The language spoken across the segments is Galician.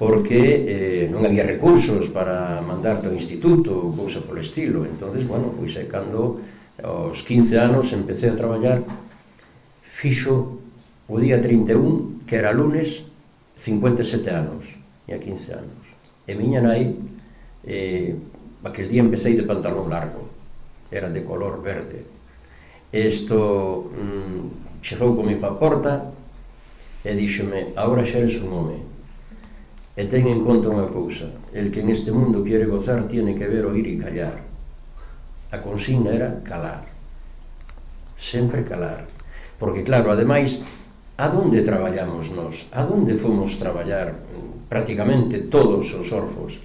Porque non había recursos para mandarte ao instituto ou cousa polo estilo. Entonces, bueno, pois cando aos 15 anos empecé a traballar, fixo o día 31, que era lunes, 57 anos, e a 15 anos. E miña nai, aquel día empecé de pantalón largo, era de color verde. Isto chegou comigo á porta e díxome: agora xa eres un home, e ten en conta unha cousa, el que neste mundo quiere gozar tiene que ver, oír e callar. A consigna era calar, sempre calar, porque claro, ademais, a donde traballamos nós? A donde fomos traballar prácticamente todos os orfos?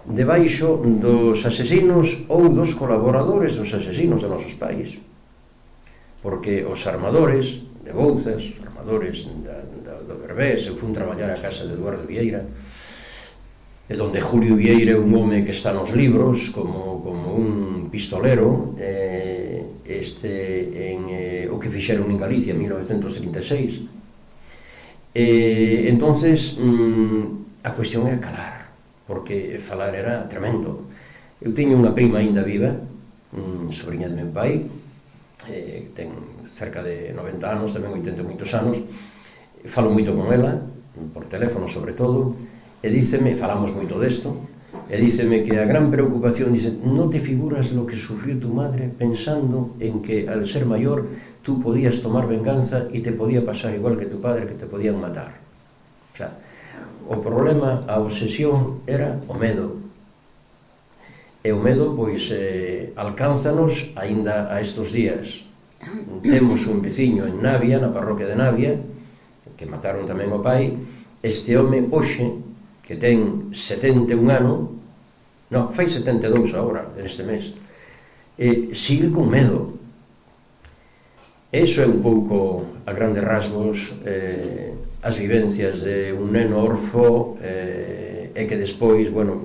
Debaixo dos asesinos ou dos colaboradores dos asesinos de nosos pais, porque os armadores de Bouzas, armadores do Berbés, eu fui traballar a casa de Eduardo Vieira, e donde Julio Vieira é un home que está nos libros como un pistolero, o que fixeron en Galicia en 1936. Entonces a cuestión era calar, porque falar era tremendo. Eu teño unha prima aínda viva, sobrinha de meu pai, ten cerca de 90 anos, tamén 80 e moitos anos. Falo moito con ela, por teléfono sobre todo, e díceme, falamos moito desto, e díceme que a gran preocupación, dice: no te figuras lo que sufrió tu madre pensando en que al ser mayor tú podías tomar venganza y te podía pasar igual que tu padre, que te podían matar. O sea, o problema, a obsesión era o medo, e o medo pois alcánzanos aínda a estos días. Temos un veciño en Navia, na parroquia de Navia, que mataron tamén o pai. Este home hoxe, que ten 71 anos, non, fai 72 agora, neste mes, sigue con medo. Eso é un pouco, a grandes rasgos, as vivencias de un neno orfo, e que despois, bueno,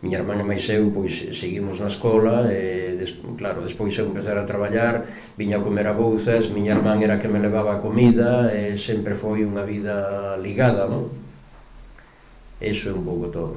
miña irmán e máis eu, pois seguimos na escola, claro, despois eu empezar a traballar, viña a comer a Bouzas, miña irmán era que me levaba a comida, e sempre foi unha vida ligada, non? Eso é un pouco todo.